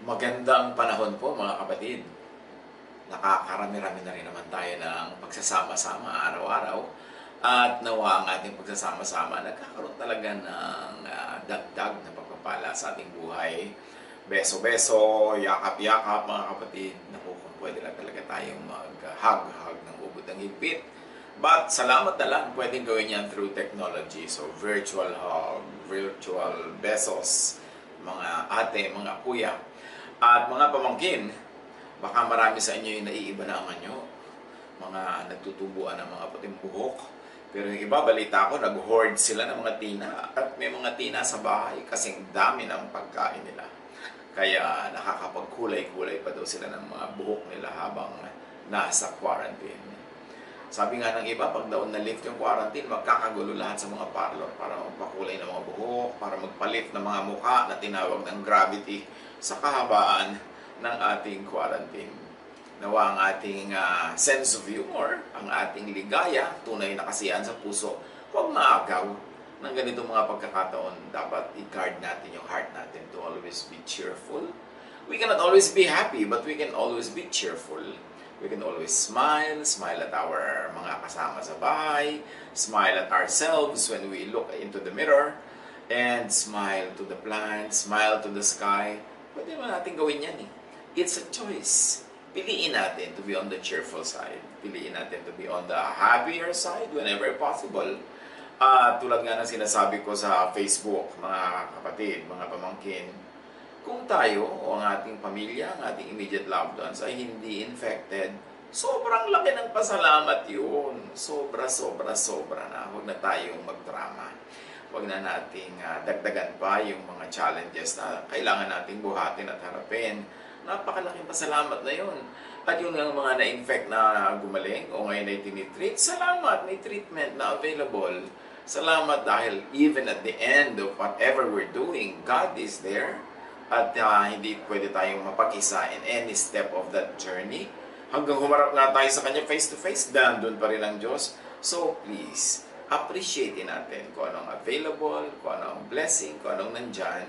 Magandang panahon po mga kapatid. Nakakarami-rami na rin naman tayo ng pagsasama-sama araw-araw. At nawa ang ating pagsasama-sama nagkakaroon talaga ng dagdag na pagpapala sa ating buhay. Beso-beso, yakap-yakap mga kapatid. Naku, kung pwede lang talaga tayong mag-hug-hug ng ubod ng higpit. But salamat na lang, pwedeng gawin yan through technology. So virtual hug, virtual besos, mga ate, mga kuya. At mga pamangkin, baka marami sa inyo yung naiiba na ang anyo. Mga nagtutubuan ng mga puting buhok. Pero yung iba, balita ko, nag-hoard sila ng mga tina. At may mga tina sa bahay kasing dami ng pagkain nila. Kaya nakakapagkulay-kulay pa daw sila ng mga buhok nila habang nasa quarantine. Sabi nga ng iba, pag daw na-lift yung quarantine, magkakagulo lahat sa mga parlor para magpakulay ng mga buhok, para magpa-lift ng mga mukha na tinawag ng gravity sa kahabaan ng ating quarantine. Nawa ang ating sense of humor, ang ating ligaya, tunay na kasiyahan sa puso, huwag maagaw ng ganitong mga pagkakataon. Dapat i-guard natin yung heart natin to always be cheerful. We cannot always be happy, but we can always be cheerful. We can always smile at our mga kasama sa bahay, smile at ourselves when we look into the mirror, and smile to the plants, smile to the sky. Pwede naman natin gawin yan eh. It's a choice. Piliin natin to be on the cheerful side. Piliin natin to be on the happier side whenever possible. Tulad nga ng sinasabi ko sa Facebook, mga kapatid, mga pamangkin, kung tayo o ang ating pamilya, ang ating immediate loved ones ay hindi infected, sobrang laki ng pasalamat yun. Sobra na. Huwag na tayong magdrama. Huwag na nating dagdagan pa yung mga challenges na kailangan nating buhatin at harapin. Napakalaking pasalamat na yun. At yung mga na-infect na gumaling o ngayon ay tinitreat, salamat, may treatment na available. Salamat dahil even at the end of whatever we're doing, God is there. At hindi pwede tayong mapag-isa in any step of that journey. Hanggang humarap nga tayo sa Kanya face-to-face, nandun pa rin ang Diyos. So please, appreciate natin kung anong available, kung anong blessing, kung anong nandyan.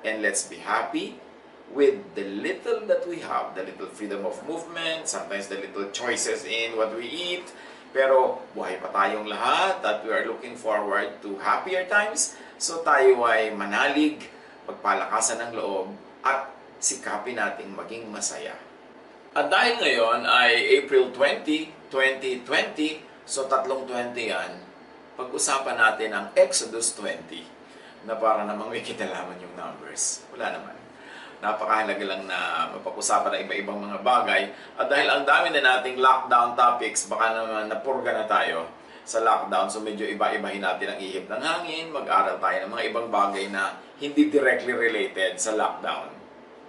And let's be happy with the little that we have, the little freedom of movement, sometimes the little choices in what we eat. Pero buhay pa tayong lahat at we are looking forward to happier times. So tayo ay manalig, pagpalakasan ng loob, at sikapin nating maging masaya. At dahil ngayon ay April 20, 2020, so 3/20 yan, pag-usapan natin ang Exodus 20, na para namang may kinalaman yung numbers. Wala naman. Napakahalaga lang na mapag-usapan ng iba-ibang mga bagay. At dahil ang dami na nating lockdown topics, baka naman napurga na tayo sa lockdown. So medyo iba-ibahin natin ang ihip ng hangin, mag-aral tayo ng mga ibang bagay na hindi directly related sa lockdown.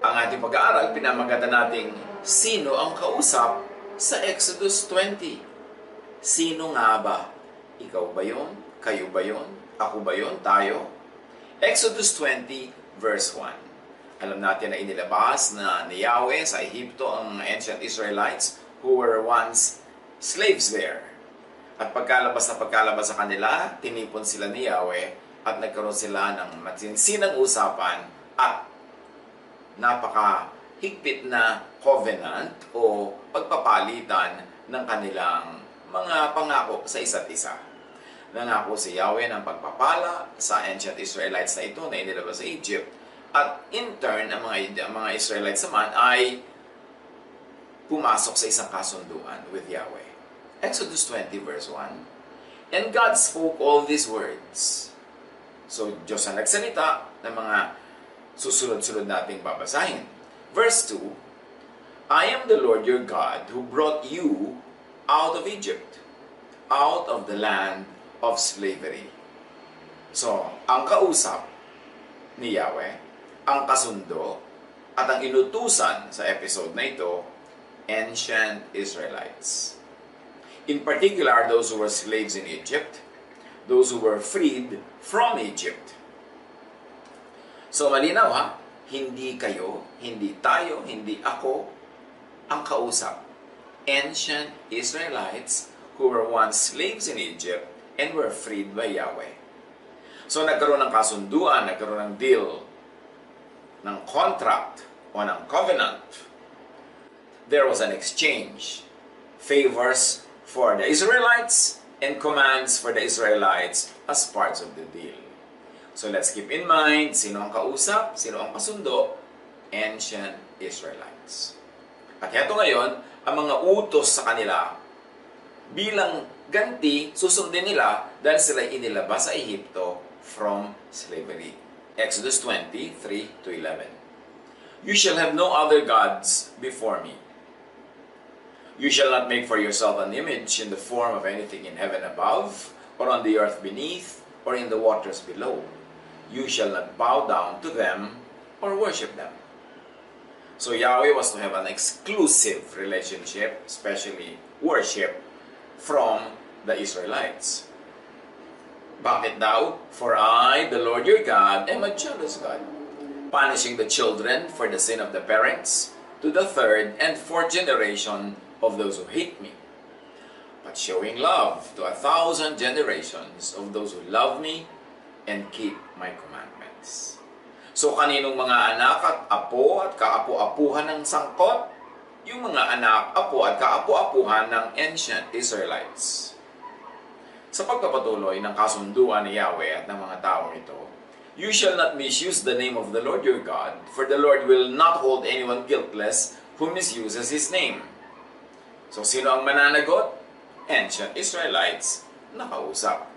Ang ating pag-aaral, pinamagatan nating sino ang kausap sa Exodus 20. Sino nga ba? Ikaw ba yun? Kayo ba yun? Ako ba yun? Tayo? Exodus 20 verse 1. Alam natin na inilabas na ni Yahweh sa Ehipto ang ancient Israelites who were once slaves there. At pagkalabas sa kanila, tinipon sila ni Yahweh at nagkaroon sila ng matsinsinang usapan at napakahigpit na covenant o pagpapalitan ng kanilang mga pangako sa isa't isa. Nangako si Yahweh ng pagpapala sa ancient Israelites na ito na inilabas sa Egypt. At in turn, ang mga Israelites naman ay pumasok sa isang kasunduan with Yahweh. Exodus 20 verse 1. And God spoke all these words. So, Diyos ang nagsalita ng mga susunod-sunod nating babasahin. Verse 2, I am the Lord your God who brought you out of Egypt, out of the land of slavery. So, ang kausap ni Yahweh, ang kasundo, at ang inutusan sa episode na ito, ancient Israelites. In particular, those who were slaves in Egypt, those who were freed from Egypt. So malinaw ha, hindi kayo, hindi tayo, hindi ako ang kausap. Ancient Israelites who were once slaves in Egypt and were freed by Yahweh. So nagkaroon ng kasunduan, nagkaroon ng deal, ng contract o ng covenant, there was an exchange. Favors for the Israelites and commands for the Israelites as parts of the deal. So let's keep in mind, sino ang kausap, sino ang kasundo? Ancient Israelites. At heto ngayon, ang mga utos sa kanila, bilang ganti, susundin nila dahil sila inilabas sa Ehipto from slavery. Exodus 20:3 to 11. You shall have no other gods before me. You shall not make for yourself an image in the form of anything in heaven above, or on the earth beneath, or in the waters below. You shall not bow down to them or worship them. So Yahweh was to have an exclusive relationship, especially worship, from the Israelites. Bakit daw? For I, the Lord your God, am a jealous God, punishing the children for the sin of the parents to the third and fourth generation of those who hate me, but showing love to 1,000 generations of those who love me and keep my commandments. So kaninong mga anak at apo at kaapu-apuhan ng sangkot? Yung mga anak, apo at kaapu-apuhan ng ancient Israelites. Sa pagpapatuloy ng kasunduan ni Yahweh at ng mga taong ito, you shall not misuse the name of the Lord your God, for the Lord will not hold anyone guiltless who misuses His name. So sino ang mananagot? Ancient Israelites na kausap.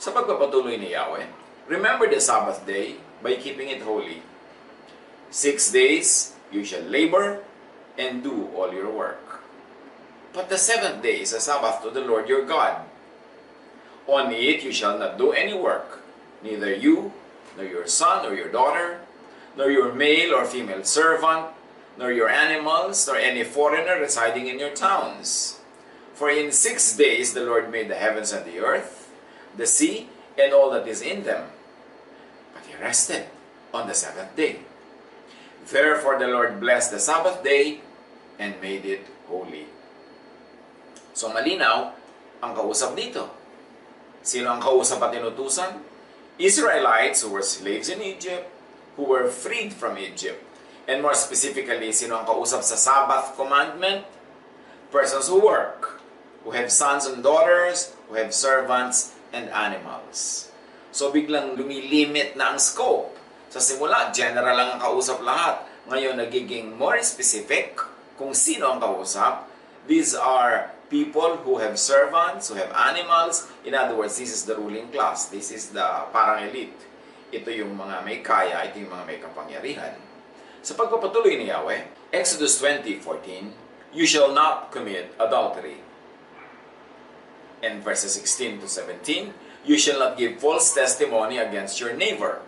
Sa pagpapatuloy ni Yahweh, remember the Sabbath day by keeping it holy. 6 days you shall labor and do all your work. But the seventh day is a Sabbath to the Lord your God. On it you shall not do any work, neither you, nor your son or your daughter, nor your male or female servant, nor your animals, nor any foreigner residing in your towns. For in 6 days the Lord made the heavens and the earth, the sea, and all that is in them. But He rested on the seventh day. Therefore the Lord blessed the Sabbath day and made it holy. So malinaw ang kausap dito. Sino ang kausap at inutusan? Israelites who were slaves in Egypt, who were freed from Egypt. And more specifically, sino ang kausap sa Sabbath commandment? Persons who work, who have sons and daughters, who have servants and animals. So biglang lumilimit na ang scope. Sa simula, general lang ang kausap lahat. Ngayon, nagiging more specific kung sino ang kausap. These are people who have servants, who have animals. In other words, this is the ruling class. This is the parang elite. Ito yung mga may kaya, ito yung mga may kapangyarihan. Sa pagpapatuloy ni Yahweh, Exodus 20:14, you shall not commit adultery. And verses 16 to 17, you shall not give false testimony against your neighbor.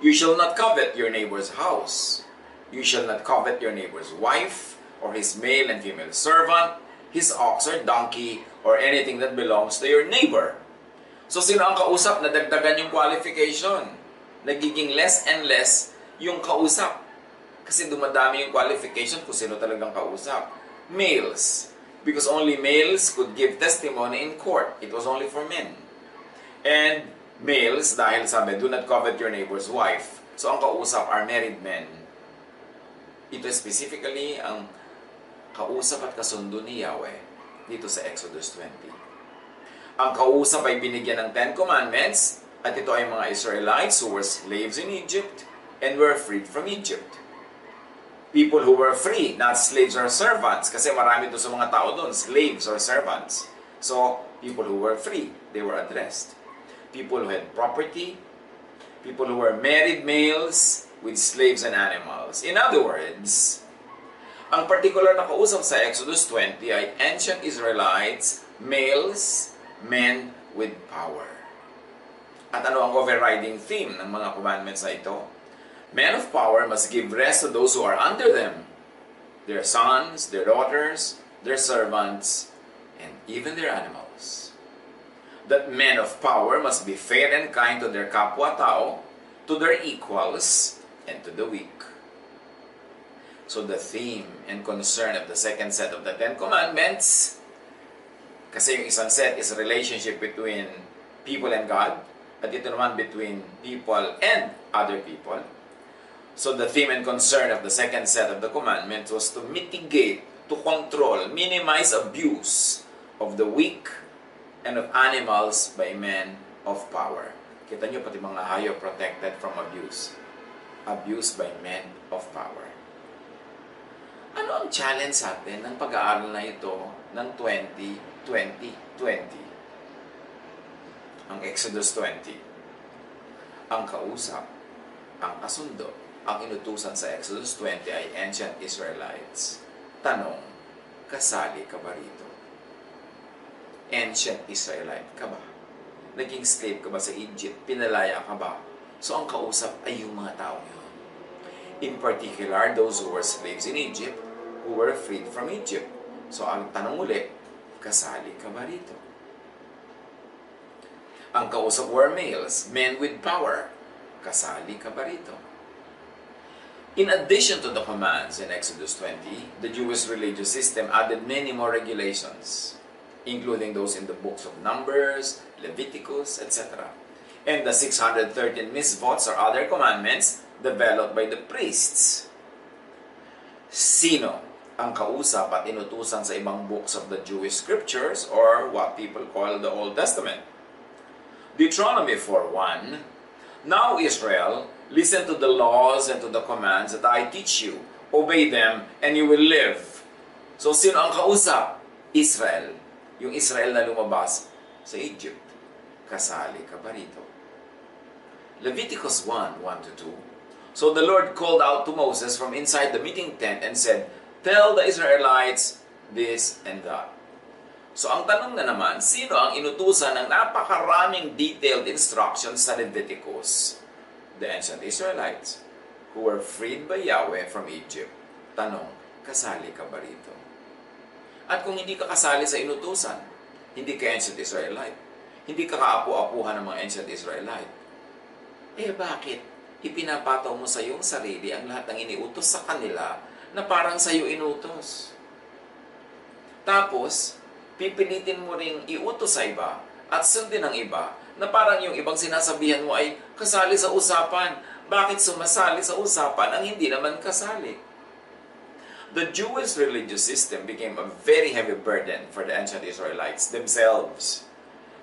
You shall not covet your neighbor's house. You shall not covet your neighbor's wife, or his male and female servant, his ox or donkey, or anything that belongs to your neighbor. So sino ang kausap? Nadagdagan yung qualification. Nagiging less and less yung kausap. Kasi dumadami yung qualification kung sino talagang kausap. Males. Because only males could give testimony in court. It was only for men. And males, dahil sabi, do not covet your neighbor's wife. So ang kausap are married men. Ito specifically ang kausap at kasundo ni Yahweh dito sa Exodus 20. Ang kausap ay binigyan ng 10 Commandments at ito ay mga Israelites who were slaves in Egypt and were freed from Egypt. People who were free, not slaves or servants. Kasi marami doon sa mga tao doon, slaves or servants. So, people who were free, they were addressed. People who had property, people who were married males with slaves and animals. In other words, ang particular na kausap sa Exodus 20 ay ancient Israelites, males, men with power. At ano ang overriding theme ng mga commandments na ito? Men of power must give rest to those who are under them, their sons, their daughters, their servants, and even their animals. That men of power must be fair and kind to their kapwa-tao, to their equals, and to the weak. So the theme and concern of the second set of the 10 Commandments, kasi yung isang set is a relationship between people and God, at ito naman between people and other people, So the theme and concern of the second set of the commandments was to mitigate, to control, minimize abuse of the weak and of animals by men of power. Kita nyo, pati mga hayop protected from abuse. Abuse by men of power. Ano ang challenge sa atin ng pag-aaral na ito ng 2020? Ang Exodus 20. Ang kausap, ang kasundo, ang inutusan sa Exodus 20 ay ancient Israelites. Tanong, kasali ka ba rito? Ancient Israelite ka ba? Naging slave ka ba sa Egypt? Pinalaya ka ba? So ang kausap ay yung mga tao yun. In particular, those who were slaves in Egypt, who were freed from Egypt. So ang tanong ulit, kasali ka ba rito? Ang kausap were males, men with power. Kasali ka ba rito? In addition to the commands in Exodus 20, the Jewish religious system added many more regulations, including those in the books of Numbers, Leviticus, etc. And the 613 mitzvot or other commandments developed by the priests. Sino ang kausap at inutusan sa ibang books of the Jewish scriptures or what people call the Old Testament? Deuteronomy 4:1, Now Israel, listen to the laws and to the commands that I teach you. Obey them and you will live. So sino ang kausap? Israel. Yung Israel na lumabas sa Egypt. Kasali ka ba rito? Leviticus 1:1-2. So the Lord called out to Moses from inside the meeting tent and said, Tell the Israelites this and that. So ang tanong na naman, sino ang inutusan ng napakaraming detailed instructions sa Leviticus? The ancient Israelites who were freed by Yahweh from Egypt. Tanong, kasali ka ba rito? At kung hindi ka kasali sa inutusan, hindi ka ancient Israelite, hindi ka kaapu-apuhan ng mga ancient Israelite, bakit ipinapataw mo sa iyong sarili ang lahat ng iniutos sa kanila na parang sa iyo inutos? Tapos, pipilitin mo ring iutos sa iba at sundin ang iba na parang yung ibang sinasabihan mo ay kasali sa usapan. Bakit sumasali sa usapan ang hindi naman kasali? The Jewish religious system became a very heavy burden for the ancient Israelites themselves.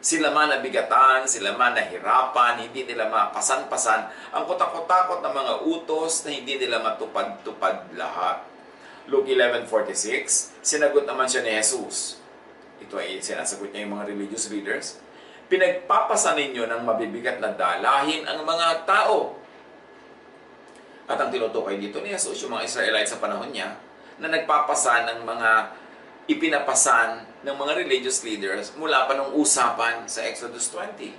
Sila man nabigatan, sila man nahirapan, hindi nila makapasan-pasan ang kotak-kotakot ng mga utos na hindi nila matupad-tupad lahat. Luke 11:46, sinagot naman siya ni Jesus. Ito ay sinasagot niya yung mga religious leaders. Pinagpapasa ninyo ng mabibigat na dalahin ang mga tao. At ang tinutukoy dito ni Jesus, yung mga Israelites sa panahon niya, na nagpapasa ng mga ipinapasan ng mga religious leaders mula pa nung usapan sa Exodus 20.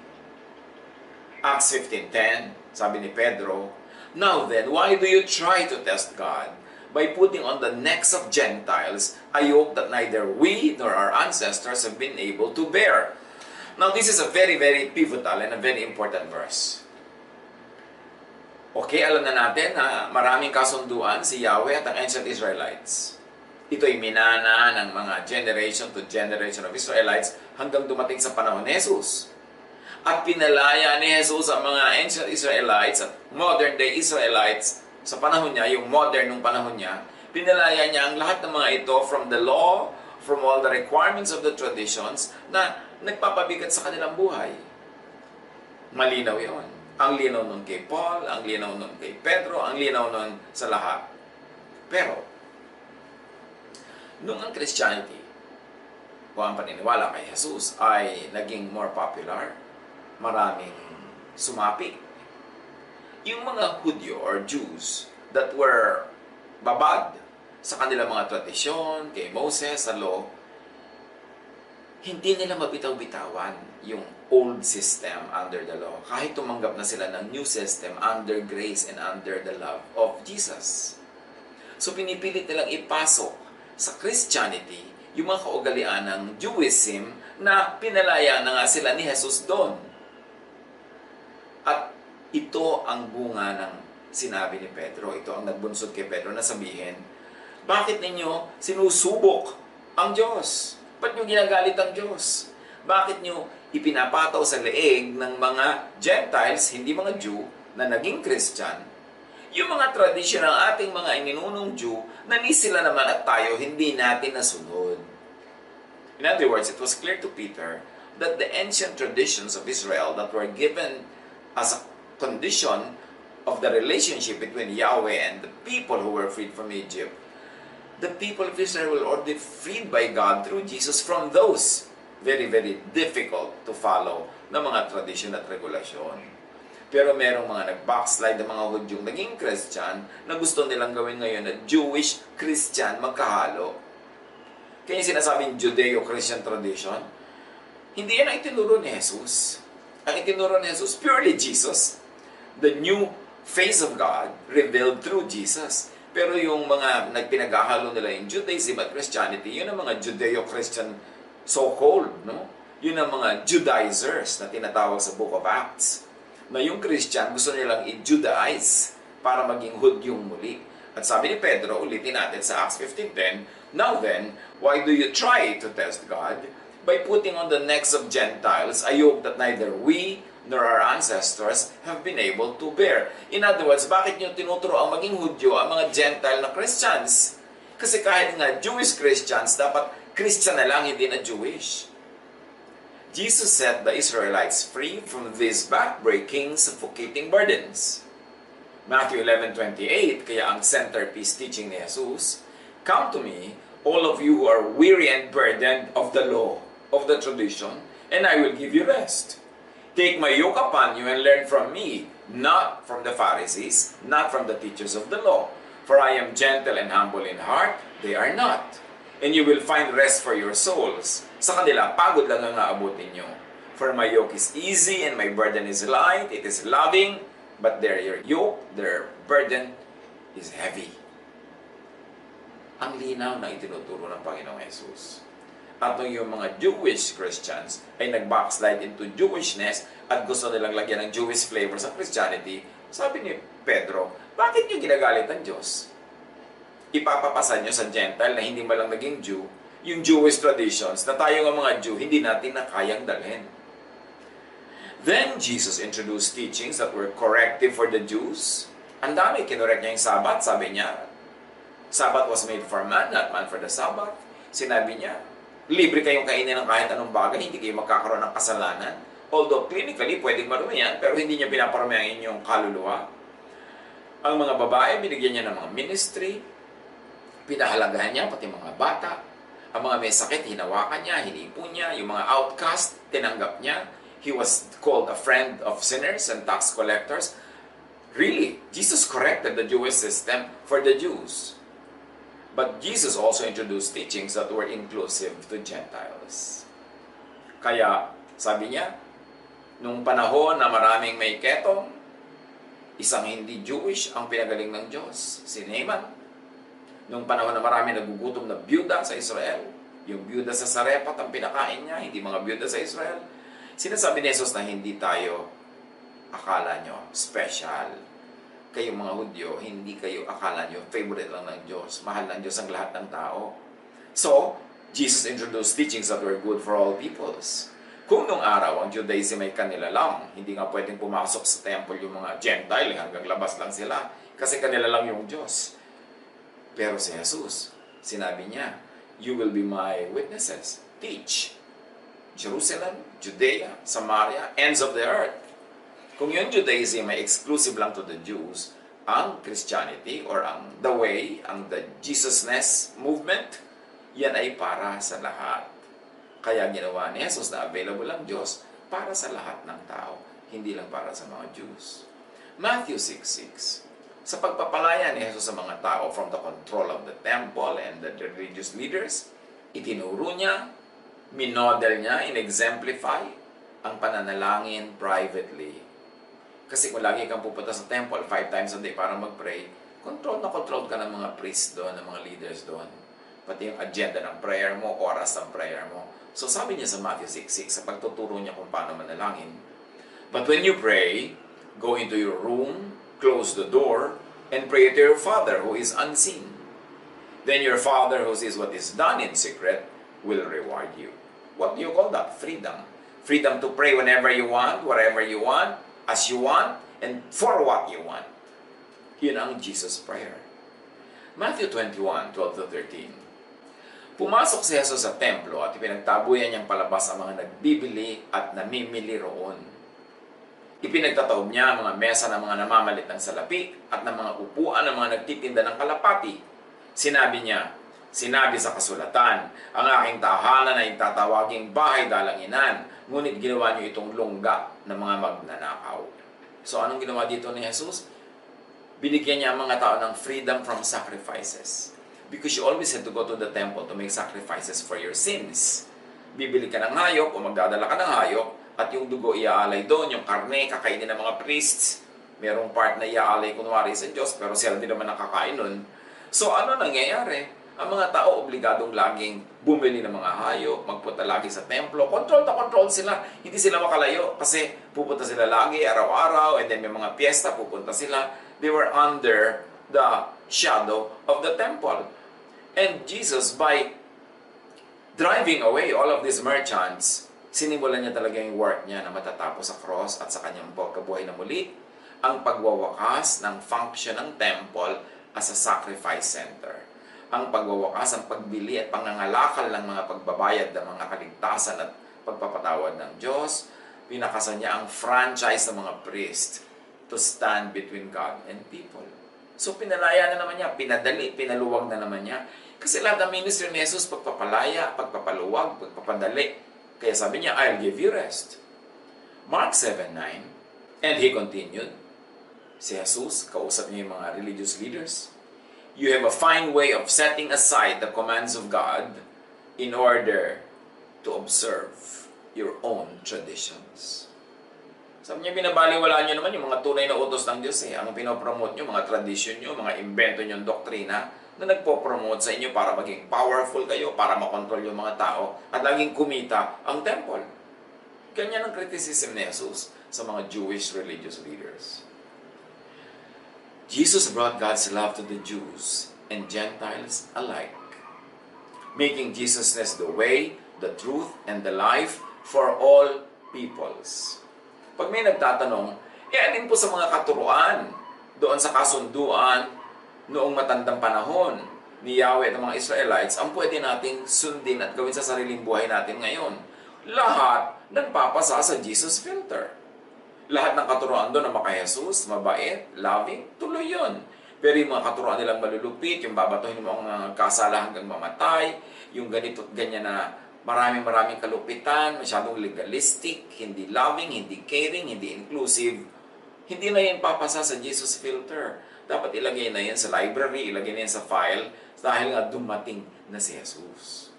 Acts 15:10, sabi ni Pedro, Now then, why do you try to test God by putting on the necks of Gentiles a yoke that neither we nor our ancestors have been able to bear? Now, this is a very, very pivotal and a very important verse. Okay, alam na natin na maraming kasunduan si Yahweh at ang ancient Israelites. Ito'y minana ng mga generation to generation of Israelites hanggang dumating sa panahon ni Jesus. At pinalaya ni Jesus ang mga ancient Israelites at modern day Israelites sa panahon niya, yung modern nung panahon niya, pinalaya niya ang lahat ng mga ito from the law, from all the requirements of the traditions na nagpapabigat sa kanilang buhay. Malinaw yon. Ang linaw nun kay Paul, ang linaw nun kay Pedro, ang linaw nun sa lahat. Pero, nung ang Christianity o ang paniniwala kay Jesus ay naging more popular, maraming sumapi. Yung mga Hudyo or Jews that were babad sa kanilang mga tradisyon, kay Moses, sa law, hindi nila mabitaw-bitawan yung old system under the law. Kahit tumanggap na sila ng new system under grace and under the love of Jesus. So pinipilit nilang ipasok sa Christianity yung mga kaugalian ng Jewism na pinalaya na nga sila ni Jesus doon. At ito ang bunga ng sinabi ni Pedro. Ito ang nagbunsod kay Pedro na sabihin, bakit ninyo sinusubok ang Diyos? Ba't nyo ginagalit ang Diyos? Bakit nyo ipinapataw sa leeg ng mga Gentiles, hindi mga Jew, na naging Christian, Yung mga tradisyon ng ating mga ininunong Jew, na ni sila naman at tayo hindi natin nasunod. In other words, it was clear to Peter that the ancient traditions of Israel that were given as a condition of the relationship between Yahweh and the people who were freed from Egypt, the people of Israel were already freed by God through Jesus from those very, very difficult to follow na mga tradisyon at regulasyon. Pero merong mga nag-backslide ng mga Hudyong naging Christian na gusto nilang gawin ngayon na Jewish-Christian magkahalo. Kaya yung sinasabing Judeo-Christian tradition, hindi yan ang itinuro ni Jesus. Ang itinuro ni Jesus, purely Jesus. The new face of God revealed through Jesus. Pero yung mga nagpinaghahalo nila yung Judaism at Christianity, yun ang mga Judeo-Christian so-called, no? Yun ang mga Judaizers na tinatawag sa Book of Acts. Na yung Christian gusto nilang i-Judaize para maging Hudyong muli. At sabi ni Pedro, ulitin natin sa Acts 15:10, now then, why do you try to test God by putting on the necks of Gentiles a yoke that neither we nor our ancestors have been able to bear? In other words, bakit nyo tinuturo ang maging Hudyo ang mga Gentile na Christians? Kasi kahit nga Jewish Christians, dapat Christian na lang, hindi na Jewish. Jesus set the Israelites free from these back-breaking, suffocating burdens. Matthew 11:28, kaya ang centerpiece teaching ni Jesus, come to me, all of you who are weary and burdened of the law, of the tradition, and I will give you rest. Take my yoke upon you and learn from me, not from the Pharisees, not from the teachers of the law. For I am gentle and humble in heart, they are not. And you will find rest for your souls. Sa kanila, pagod lang ang aabutin nyo. For my yoke is easy and my burden is light, it is loving, but their yoke, their burden is heavy. Ang linaw na itinuturo ng Panginoong Jesus. At yung mga Jewish Christians ay nag-backslide into Jewishness at gusto nilang lagyan ng Jewish flavor sa Christianity, sabi ni Pedro, bakit nyo ginagalit ang Diyos? Ipapapasan nyo sa Gentile na hindi malang naging Jew, yung Jewish traditions na tayo ng mga Jew, hindi natin na kayang dalhin. Then Jesus introduced teachings that were corrective for the Jews. Ang dami, kinorek niya yung Sabbath. Sabi niya, Sabbath was made for man, not man for the Sabbath. Sinabi niya, libre kayong kainin ng kahit anong bagay, hindi kayo magkakaroon ng kasalanan. Although clinically, pwedeng marumi yan, pero hindi niya pinaparami ang inyong kaluluwa. Ang mga babae, binigyan niya ng mga ministry, pinahalagahan niya, pati mga bata. Ang mga may sakit, hinawakan niya, hinipon niya. Yung mga outcast, tinanggap niya. He was called a friend of sinners and tax collectors. Really, Jesus corrected the Jewish system for the Jews. But Jesus also introduced teachings that were inclusive to Gentiles. Kaya, sabi niya, nung panahon na maraming may ketong, isang hindi Jewish ang pinagaling ng Diyos, si Naaman. Nung panahon na maraming nagugutom na byuda sa Israel, yung byuda sa Sarephat ang pinakain niya, hindi mga byuda sa Israel. Sinasabi ni Jesus na hindi tayo, akala nyo, special. Kayong mga Hudyo, hindi kayo akala nyo, favorite lang ng Diyos. Mahal ng Diyos ang lahat ng tao. So, Jesus introduced teachings that were good for all peoples. Kung nung araw, ang Judaism ay kanila lang, hindi nga pwedeng pumasok sa temple yung mga Gentile, hanggang labas lang sila, kasi kanila lang yung Diyos. Pero si Jesus, sinabi niya, you will be my witnesses. Teach. Jerusalem, Judea, Samaria, ends of the earth. Kung yung Judaism ay exclusive lang to the Jews, ang Christianity or ang the way, ang the Jesusness movement, yan ay para sa lahat. Kaya ginawa ni Jesus na available ang Diyos para sa lahat ng tao, hindi lang para sa mga Jews. Matthew 6:6. Sa pagpapalaya ni Jesus sa mga tao from the control of the temple and the religious leaders, itinuro niya, minodel niya, in-exemplify ang pananalangin privately. Kasi kung lagi kang pupunta sa temple 5 times a day para mag-pray, controlled ka ng mga priests doon, ng mga leaders doon. Pati yung agenda ng prayer mo, oras ng prayer mo. So sabi niya sa Matthew 6:6, sa pagtuturo niya kung paano manalangin, but when you pray, go into your room, close the door, and pray to your Father who is unseen. Then your Father who sees what is done in secret will reward you. What do you call that? Freedom. Freedom to pray whenever you want, wherever you want, as you want, and for what you want. Yun ang Jesus Prayer. Matthew 21:12-13. Pumasok si Jesus sa templo at ipinagtabuyan niyang palabas ang mga nagbibili at namimili roon. Ipinagtataob niya ang mga mesa ng mga namamalit ng salapi at ng mga upuan ng mga nagtitinda ng kalapati. Sinabi sa kasulatan, ang aking tahanan ay tatawaging bahay dalanginan, ngunit ginawa niyo itong lungga ng mga magnanakaw. So anong ginawa dito ni Jesus? Binigyan niya ang mga tao ng freedom from sacrifices. Because you always had to go to the temple to make sacrifices for your sins. Bibili ka ng hayop o magdadala ka ng hayop at yung dugo iaalay doon, yung karne, kakainin ng mga priests. Merong part na iaalay kunwari sa Diyos, pero sila din naman nakakain nun. So ano nangyayari? Ang mga tao obligadong laging bumili ng mga hayop, magpunta lagi sa templo, control na control sila. Hindi sila makalayo kasi pupunta sila lagi, araw-araw, and then may mga piyesta, pupunta sila. They were under the shadow of the temple. And Jesus, by driving away all of these merchants, sinimulan niya talaga yung work niya na matatapos sa cross at sa kanyang pagkabuhay na muli, ang pagwawakas ng function ng temple as a sacrifice center. Ang pagwawakas, ang pagbili at pangangalakal ng mga pagbabayad ng mga kaligtasan at pagpapatawad ng Diyos, pinakasan niya ang franchise ng mga priest to stand between God and people. So pinalaya na naman niya, pinadali, pinaluwag na naman niya. Kasi lahat ng ministry ni Jesus, pagpapalaya, pagpapaluwag, pagpapadali. Kaya sabi niya, I'll give you rest. Mark 7:9, and he continued, si Jesus, kausap niya yung mga religious leaders, you have a fine way of setting aside the commands of God in order to observe your own traditions. Sabi niya, binabaliwala niyo naman yung mga tunay na utos ng Diyos. Ang pinopromote niyo, mga tradisyon niyo, mga invento niyo, doktrina, na nagpo-promote sa inyo para maging powerful kayo, para makontrol yung mga tao, at laging kumita ang temple. Ganyan ang criticism ni Jesus sa mga Jewish religious leaders. Jesus brought God's love to the Jews and Gentiles alike, making Jesusness the way, the truth, and the life for all peoples. Pag may nagtatanong, alin po sa mga katuruan doon sa kasunduan noong matandang panahon ni Yahweh at ng mga Israelites ang pwede nating sundin at gawin sa sariling buhay natin ngayon? Lahat nagpapasa sa Jesus filter. Lahat ng katuruan doon na maka-Jesus, mabait, loving, tuloy yun. Pero yung mga katuruan nilang malulupit, yung babatuhin mo ang kasala hanggang mamatay, yung ganito at ganyan na maraming kalupitan, masyadong legalistic, hindi loving, hindi caring, hindi inclusive, hindi na yan papasa sa Jesus filter. Dapat ilagay na yan sa library, ilagay na yan sa file, dahil nga dumating na si Jesus.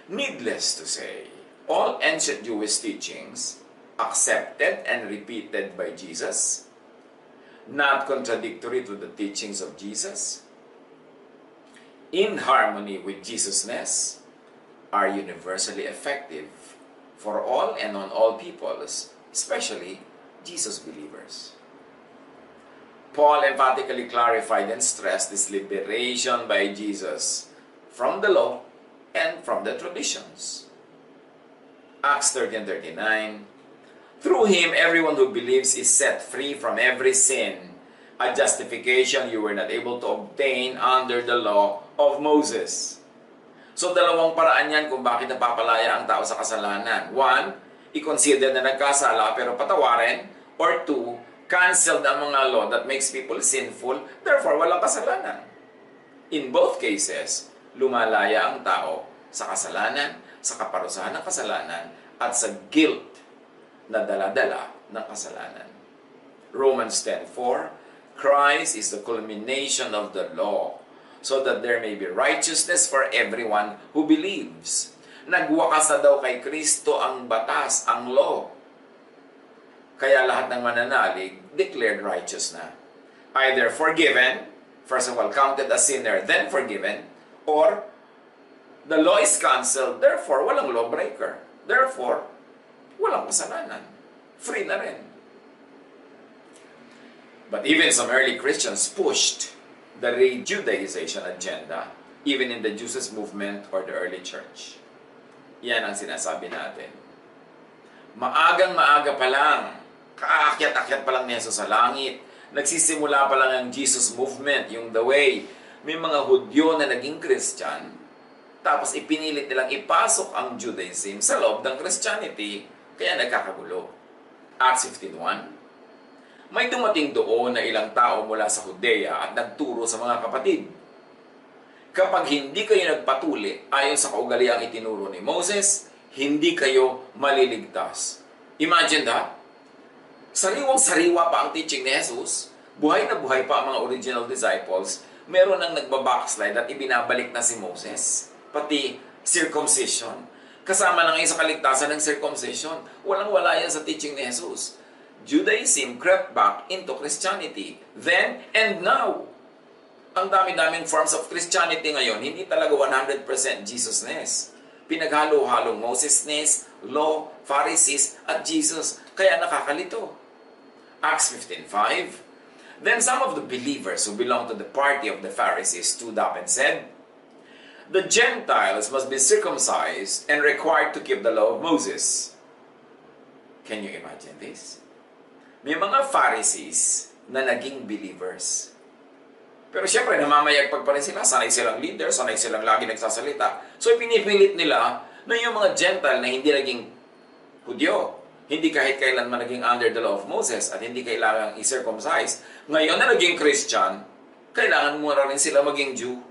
Needless to say, all ancient Jewish teachings accepted and repeated by Jesus, not contradictory to the teachings of Jesus, in harmony with Jesusness, are universally effective for all and on all peoples, especially Jesus believers. Paul emphatically clarified and stressed this liberation by Jesus from the law and from the traditions. Acts 13:39, through him, everyone who believes is set free from every sin, a justification you were not able to obtain under the law of Moses. So, dalawang paraan yan kung bakit napapalaya ang tao sa kasalanan. One, i-consider na nagkasala pero patawarin. Or two, cancel ang mga law that makes people sinful, therefore walang kasalanan. In both cases, lumalaya ang tao sa kasalanan, sa kaparusahan ng kasalanan, at sa guilt na dala-dala ng kasalanan. Romans 10:4, Christ is the culmination of the law, so that there may be righteousness for everyone who believes. Nagwakas na daw kay Kristo ang batas, ang law. Kaya lahat ng mananalig, declared righteous na. Either forgiven, first of all, counted as sinner, then forgiven, or the law is cancelled, therefore, walang lawbreaker. Therefore, walang kasalanan. Free na rin. But even some early Christians pushed the re-Judaization agenda, even in the Jesus movement or the early church. Yan ang sinasabi natin. Maagang-maaga pa lang, kaakyat-akyat pa lang ni Jesus sa langit, Nagsisimula pa lang ang Jesus movement, yung the way. May mga Hudyo na naging Christian, tapos ipinilit nilang ipasok ang Judaism sa loob ng Christianity, kaya nagkakagulo. Acts 15:1. May dumating doon na ilang tao mula sa Judea at nagturo sa mga kapatid. Kapag hindi kayo nagpatuli ayon sa kaugaliang itinuro ni Moses, hindi kayo maliligtas. Imagine that. Sariwang-sariwa pa ang teaching ni Jesus. Buhay na buhay pa ang mga original disciples. Meron nang nagbabackslide at ibinabalik na si Moses. Pati circumcision. Kasama na ngayon sa kaligtasan ng circumcision. Walang-wala yan sa teaching ni Jesus. Judaism crept back into Christianity. Then and now. Ang dami-daming forms of Christianity ngayon, hindi talaga 100% Jesus-ness. Pinaghalo-halong Moses-ness, Law, Pharisees, at Jesus. Kaya nakakalito. Acts 15:5. Then some of the believers who belonged to the party of the Pharisees stood up and said, "The Gentiles must be circumcised and required to keep the law of Moses." Can you imagine this? May mga Pharisees na naging believers. Pero siyempre, namamayagpag pa rin sila. Sanay silang leader, sanay silang lagi nagsasalita. So, pinipilit nila na yung mga Gentile na hindi naging Hudyo, hindi kahit kailan man naging under the law of Moses at hindi kailangang i-circumcise. Ngayon na naging Christian, kailangan mo rin sila maging Jew.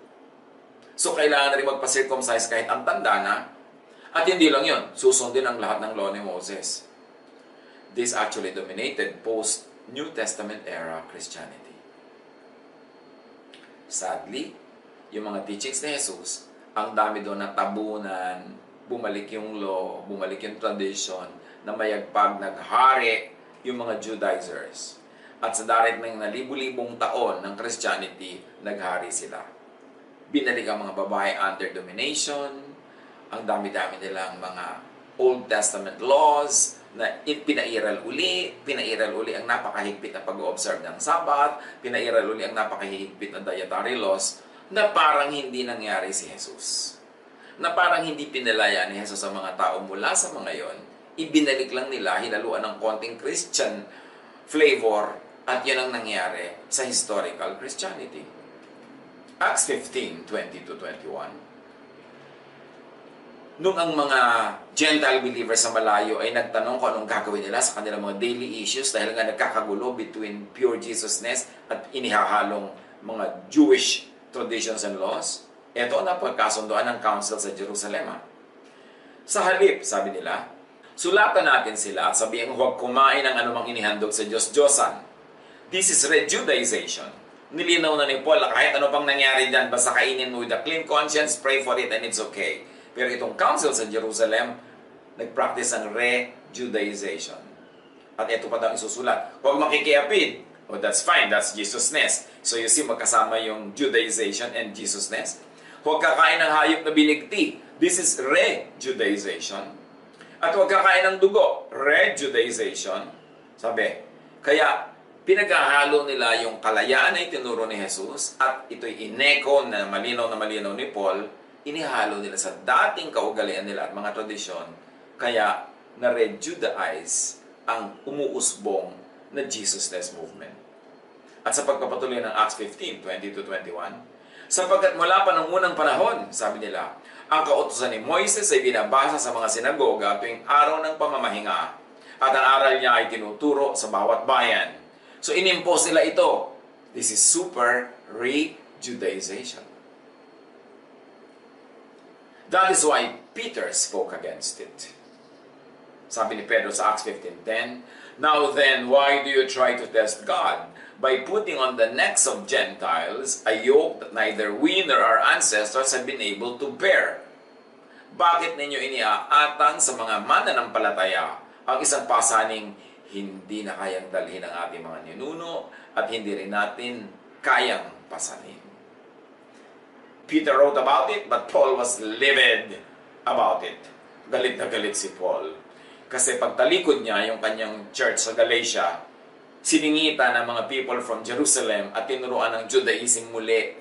So, kailangan na rin magpa-circumcise kahit ang tanda na. At hindi lang yun, susundin ang lahat ng law ni Moses. This actually dominated post-New Testament era Christianity. Sadly, yung mga teachings ni Jesus, ang dami doon na tabunan, bumalik yung law, bumalik yung tradition, na mayagpag naghari yung mga Judaizers. At sa darating ng libu-libong taon ng Christianity, naghari sila. Binalik ang mga babae under domination, ang dami-dami nilang mga Old Testament laws, na pinairal uli ang napakahigpit na pag-observe ng Sabbath, pinairal uli ang napakahigpit na dietary laws, na parang hindi nangyari si Jesus. Na parang hindi pinalaya ni Jesus sa mga tao mula sa mga yon, ibinalik lang nila, hinaluan ng konting Christian flavor, at yun ang nangyari sa historical Christianity. Acts 15:20-21. Nung ang mga Gentile believers sa malayo ay nagtanong kung anong gagawin nila sa kanilang mga daily issues dahil nga nagkakagulo between pure Jesus-ness at inihahalong mga Jewish traditions and laws, ito ang napagkasundoan ng council sa Jerusalem. Sa halip, sabi nila, sulatan natin sila at sabihin huwag kumain ng anumang inihandog sa Diyos-Diyosan. This is re-Judaization. Nilinaw na ni Paul na kahit ano pang nangyari dyan, basta kainin mo with a clean conscience, pray for it and it's okay. Pero itong council sa Jerusalem, nag-practice ng re-Judaization. At ito pa daw isusulat. Huwag makikiapid. Oh, that's fine. That's Jesus-ness. So you see, magkasama yung Judaization and Jesus-ness. Huwag kakain ng hayop na binigti. This is re-Judaization. At huwag kakain ng dugo. Re-Judaization. Sabi, kaya pinaghahalo nila yung kalayaan na itinuro ni Jesus at ito'y ineko na malinaw ni Paul, inihalo nila sa dating kaugalian nila at mga tradisyon, kaya na-re-Judaize ang umuusbong na Jesus-ness movement. At sa pagpapatuloy ng Acts 15:20-21, sapagkat mula pa ng unang panahon, sabi nila, ang kautusan ni Moises ay binabasa sa mga sinagoga tuwing araw ng pamamahinga, at ang aral niya ay tinuturo sa bawat bayan. So inimpose nila ito. This is super re-Judaization. That is why Peter spoke against it. Sabi ni Pedro sa Acts 15:10, "Now then, why do you try to test God? By putting on the necks of Gentiles a yoke that neither we nor our ancestors have been able to bear." Bakit ninyo iniaatang sa mga mananampalataya ang isang pasaning hindi na kayang dalhin ng ating mga ninuno at hindi rin natin kayang pasanin? Peter wrote about it, but Paul was livid about it. Galit na galit si Paul. Kasi pagtalikod niya yung kanyang church sa Galatia, siningita ng mga people from Jerusalem at tinuruan ng Judaism muli.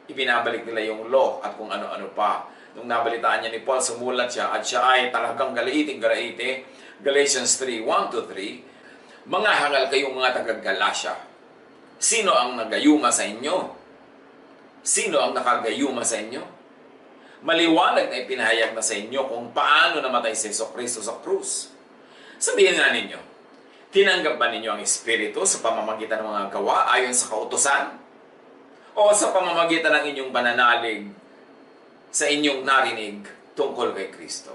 Ibinabalik nila yung law at kung ano-ano pa. Nung nabalitaan niya ni Paul, sumulat siya at siya ay talagang galaiting. Galatians 3:1-3, "Mga hangal kayong mga taga-Galatia, Sino ang nagayuma sa inyo? Sino ang nakagayuma sa inyo? Maliwanag na ipinahayag na sa inyo kung paano namatay si Jesucristo sa krus. Sabihin nga ninyo, tinanggap ba ninyo ang Espiritu sa pamamagitan ng mga gawa ayon sa kautusan? O sa pamamagitan ng inyong pananalig sa inyong narinig tungkol kay Kristo?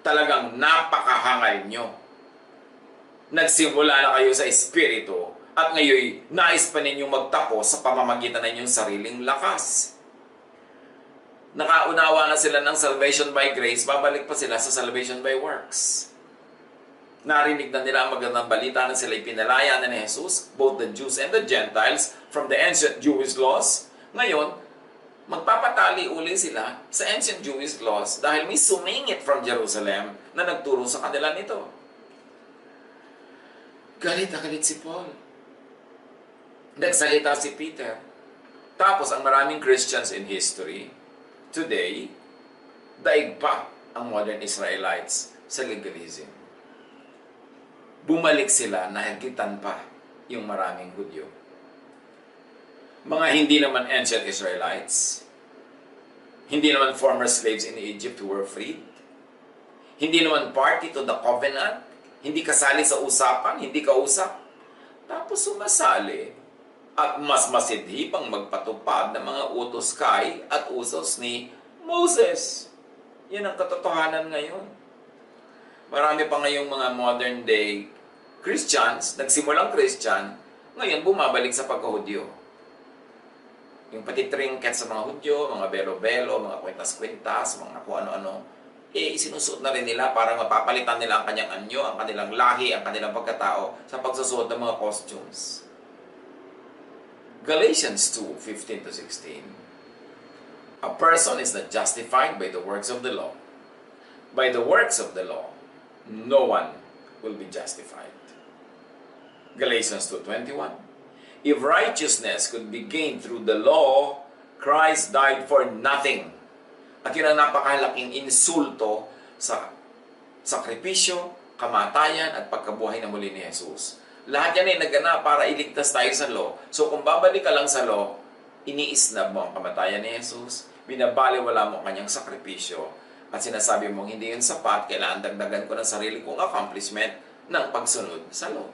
Talagang napakahangal nyo. Nagsimula na kayo sa Espiritu at ngayon nais pa ninyong magtapos sa pamamagitan ng inyong sariling lakas. Nakaunawa na sila ng salvation by grace, babalik pa sila sa salvation by works. Narinig na nila ang magandang balita na sila ipinalaya na ni Jesus, both the Jews and the Gentiles, from the ancient Jewish laws. Ngayon, magpapatali uli sila sa ancient Jewish laws dahil may sumingit from Jerusalem na nagturo sa kanila nito. Galit na galit si Paul. Nagsalita si Peter. Tapos ang maraming Christians in history, today, daig pa ang modern Israelites sa legalism. Bumalik sila, nahagitan pa yung maraming Hudyo. Mga hindi naman ancient Israelites, hindi naman former slaves in Egypt who were freed, hindi naman party to the covenant, hindi kasali sa usapan, hindi kausap, tapos sumasali at mas masidhi pang magpatupad ng mga utos kay at usos ni Moses. Yan ang katotohanan ngayon. Marami pa ngayong mga modern day Christians, nagsimulang Christian, ngayon bumabalik sa pagka-Hudyo. Yung pati trinket sa mga Hudyo, mga belo-belo, mga kwintas-kwintas, mga kung ano-ano, isinusuot na rin nila para mapapalitan nila ang kanyang anyo, ang kanilang lahi, ang kanilang pagkatao sa pagsusuot ng mga costumes. Galatians 2:15-16. A person is not justified by the works of the law. By the works of the law, no one will be justified. Galatians 2:21. If righteousness could be gained through the law, Christ died for nothing. At yun ang napakalaking insulto sa sakripisyo, kamatayan at pagkabuhay na muli ni Jesus. Lahat yan ay naganap para iligtas tayo sa law. So kung babalik ka lang sa law, iniisnab mo ang kamatayan ni Jesus, binabaliwala mo ang kanyang sakripisyo, at sinasabi mong hindi yun sapat, kailangan dagdagan ko ng sarili kong accomplishment ng pagsunod sa law.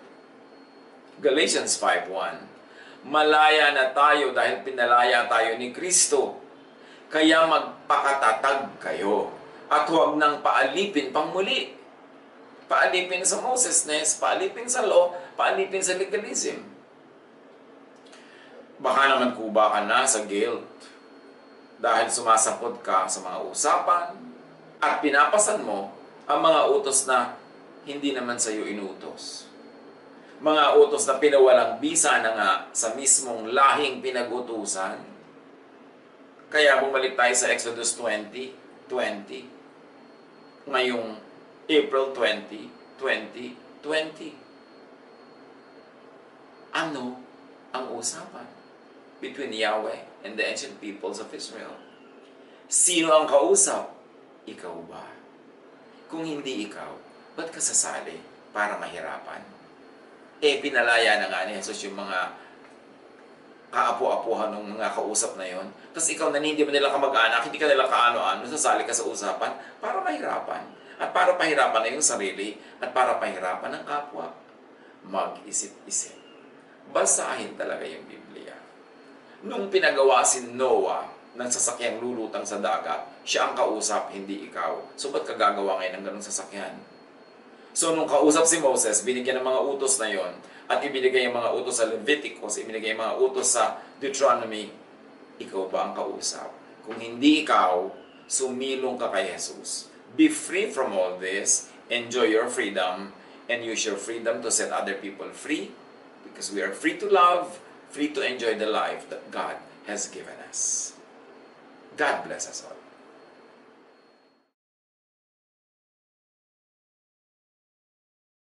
Galatians 5:1. Malaya na tayo dahil pinalaya tayo ni Kristo. Kaya magpakatatag kayo at huwag nang paalipin pang muli. Paalipin sa Mosesness, paalipin sa law, paalipin sa legalism. Baka naman kuba ka na sa guilt dahil sumasangkot ka sa mga usapan at pinapasan mo ang mga utos na hindi naman sa iyo inutos. Mga utos na pinawalang bisa na nga sa mismong lahing pinag-utusan. Kaya bumalik tayo sa Exodus 20:20. Ngayong April 20, 2020. Ano ang usapan between Yahweh and the ancient peoples of Israel? Sino ang kausap? Ikaw ba? Kung hindi ikaw, ba't ka sasali para mahirapan? Pinalaya na nga ni Jesus yung mga kaapu-apuhan ng mga kausap na yon. Tapos ikaw na hindi mo nila kamag-anak, hindi ka nila kaano-ano, sasali ka sa usapan para mahirapan. At para pahirapan na yung sarili, at para pahirapan ng kapwa. Mag-isip-isip. Basahin talaga yung Biblia. Nung pinagawa si Noah ng sasakyang lulutang sa dagat, siya ang kausap, hindi ikaw. So ba't ka gagawa ngayon ng ganong sasakyan? So nung kausap si Moses, binigyan ng mga utos na yon, at ibinigay yung mga utos sa Leviticus, ibinigay yung mga utos sa Deuteronomy, ikaw ba ang kausap? Kung hindi ikaw, sumilong ka kay Jesus. Be free from all this, enjoy your freedom, and use your freedom to set other people free, because we are free to love, free to enjoy the life that God has given us. God bless us all.